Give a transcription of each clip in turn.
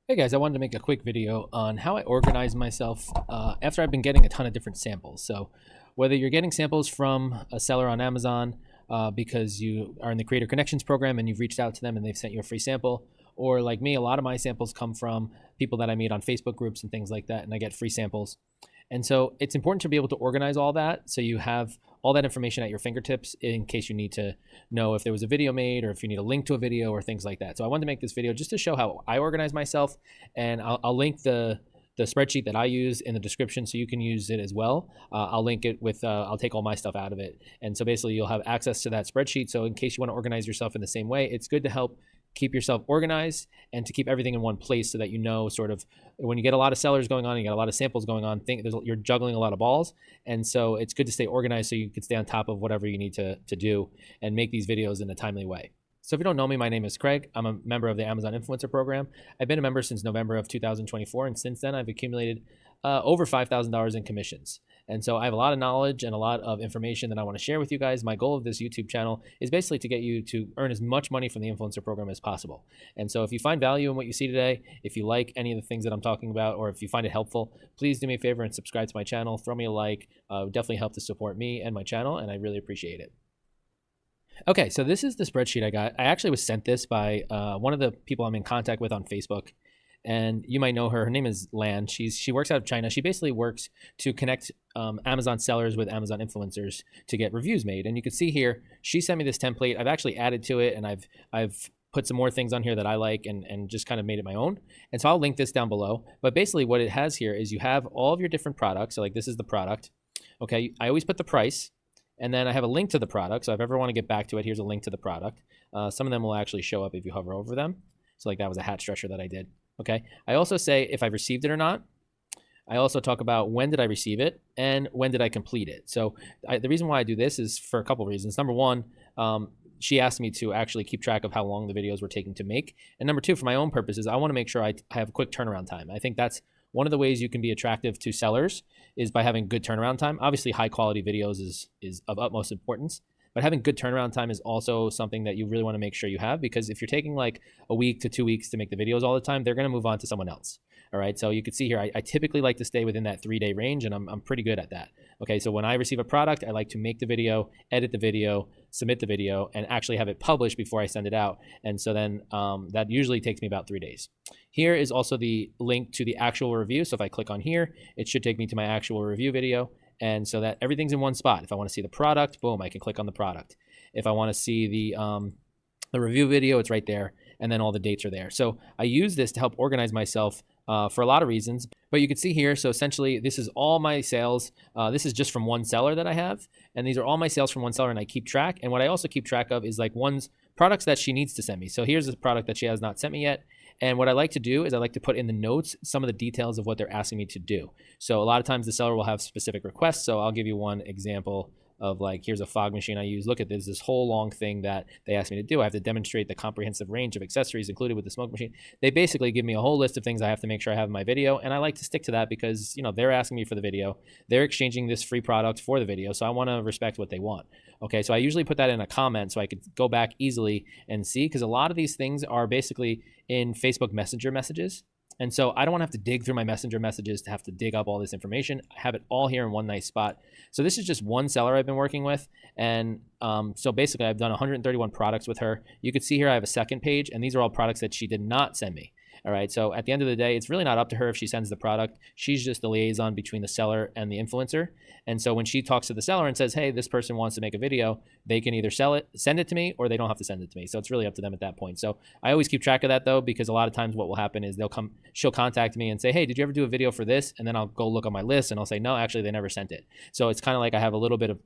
Hey guys, I wanted to make a quick video on how I organize myself after I've been getting a ton of different samples. So whether you're getting samples from a seller on Amazon because you are in the Creator Connections program and you've reached out to them and they've sent you a free sample, or like me, a lot of my samples come from people that I meet on Facebook groups and things like that, and I get free samples. And so it's important to be able to organize all that so you have all that information at your fingertips in case you need to know if there was a video made or if you need a link to a video or things like that. So I wanted to make this video just to show how I organize myself, and I'll link the spreadsheet that I use in the description so you can use it as well. I'll link it with, I'll take all my stuff out of it. And so basically you'll have access to that spreadsheet. So in case you want to organize yourself in the same way, it's good to help keep yourself organized and to keep everything in one place so that you know sort of when you get a lot of sellers going on, you got a lot of samples going on, you're juggling a lot of balls. And so it's good to stay organized so you can stay on top of whatever you need to do and make these videos in a timely way. So if you don't know me, my name is Craig. I'm a member of the Amazon Influencer Program. I've been a member since November of 2024, and since then I've accumulated over $5,000 in commissions. And so I have a lot of knowledge and a lot of information that I want to share with you guys. My goal of this YouTube channel is basically to get you to earn as much money from the influencer program as possible. And so if you find value in what you see today, if you like any of the things that I'm talking about, or if you find it helpful, please do me a favor and subscribe to my channel. Throw me a like. Definitely help to support me and my channel, and I really appreciate it. Okay, so this is the spreadsheet I got. I actually was sent this by one of the people I'm in contact with on Facebook, and you might know her. Her name is Lan. She works out of China. She basically works to connect Amazon sellers with Amazon influencers to get reviews made. And you can see here, she sent me this template. I've actually added to it, and I've put some more things on here that I like and just kind of made it my own. And so I'll link this down below. But basically what it has here is you have all of your different products. So like this is the product. Okay, I always put the price. And then I have a link to the product. So if I ever want to get back to it, here's a link to the product. Some of them will actually show up if you hover over them. So like that was a hat stretcher that I did. Okay. I also say if I've received it or not. I also talk about when did I receive it and when did I complete it. So the reason why I do this is for a couple of reasons. Number one, she asked me to actually keep track of how long the videos were taking to make. And number two, for my own purposes, I want to make sure I have a quick turnaround time. I think that's one of the ways you can be attractive to sellers is by having good turnaround time. Obviously, high quality videos is of utmost importance, but having good turnaround time is also something that you really want to make sure you have, because if you're taking like a week to 2 weeks to make the videos all the time, they're going to move on to someone else. All right. So you can see here, I typically like to stay within that 3-day range, and I'm pretty good at that. Okay. So when I receive a product, I like to make the video, edit the video, submit the video, and actually have it published before I send it out. And so then that usually takes me about 3 days. Here is also the link to the actual review. So if I click on here, it should take me to my actual review video. And so that everything's in one spot. If I want to see the product, boom, I can click on the product. If I want to see the review video, it's right there. And then all the dates are there. So I use this to help organize myself for a lot of reasons. But you can see here, so essentially this is all my sales. This is just from one seller that I have. And these are all my sales from one seller, and I keep track. And what I also keep track of is like one's products that she needs to send me. So here's the product that she has not sent me yet. And what I like to do is I like to put in the notes some of the details of what they're asking me to do. So a lot of times the seller will have specific requests. So I'll give you one example of like, here's a fog machine I use. Look at this whole long thing that they asked me to do. I have to demonstrate the comprehensive range of accessories included with the smoke machine. They basically give me a whole list of things I have to make sure I have in my video. And I like to stick to that because, you know, they're asking me for the video. They're exchanging this free product for the video. So I want to respect what they want. Okay, so I usually put that in a comment so I could go back easily and see, because a lot of these things are basically in Facebook Messenger messages. And so I don't want to have to dig through my Messenger messages to have to dig up all this information. I have it all here in one nice spot. So this is just one seller I've been working with. And so basically I've done 131 products with her. You can see here I have a second page, and these are all products that she did not send me. All right, so at the end of the day, it's really not up to her if she sends the product. She's just the liaison between the seller and the influencer. And so when she talks to the seller and says, hey, this person wants to make a video, they can either send it to me, or they don't have to send it to me. So it's really up to them at that point. So I always keep track of that though, because a lot of times what will happen is she'll contact me and say, hey, did you ever do a video for this? And then I'll go look on my list and I'll say, no, actually they never sent it. So it's kind of like I have a little bit of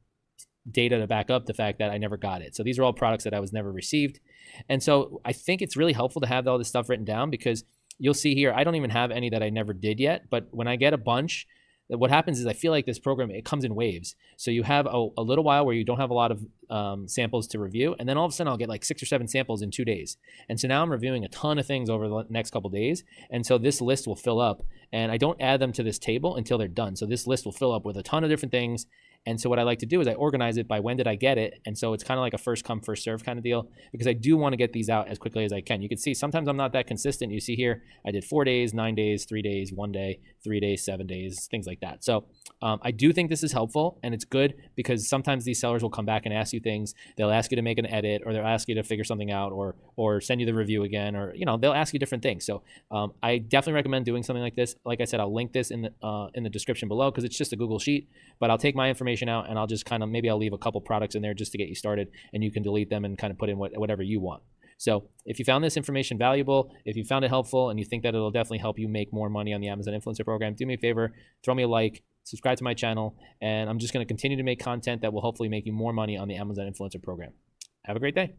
data to back up the fact that I never got it. So these are all products that I was never received. And so I think it's really helpful to have all this stuff written down, because you'll see here, I don't even have any that I never did yet. But when I get a bunch, what happens is I feel like this program, it comes in waves. So you have a little while where you don't have a lot of samples to review. And then all of a sudden I'll get like 6 or 7 samples in 2 days. And so now I'm reviewing a ton of things over the next couple of days. And so this list will fill up, and I don't add them to this table until they're done. So this list will fill up with a ton of different things. And so what I like to do is I organize it by when did I get it. And so it's kind of like a first come, first serve kind of deal, because I do want to get these out as quickly as I can. You can see sometimes I'm not that consistent. You see here, I did 4 days, 9 days, 3 days, 1 day, 3 days, 7 days, things like that. So I do think this is helpful, and it's good because sometimes these sellers will come back and ask you things. They'll ask you to make an edit, or they'll ask you to figure something out, or send you the review again, or they'll ask you different things. So I definitely recommend doing something like this. Like I said, I'll link this in the description below because it's just a Google Sheet, but I'll take my information out and I'll just kind of, maybe I'll leave a couple products in there just to get you started, and you can delete them and kind of put in whatever you want. So if you found this information valuable, if you found it helpful, and you think that it'll definitely help you make more money on the Amazon Influencer Program, do me a favor, throw me a like, subscribe to my channel, and I'm just going to continue to make content that will hopefully make you more money on the Amazon Influencer Program. Have a great day.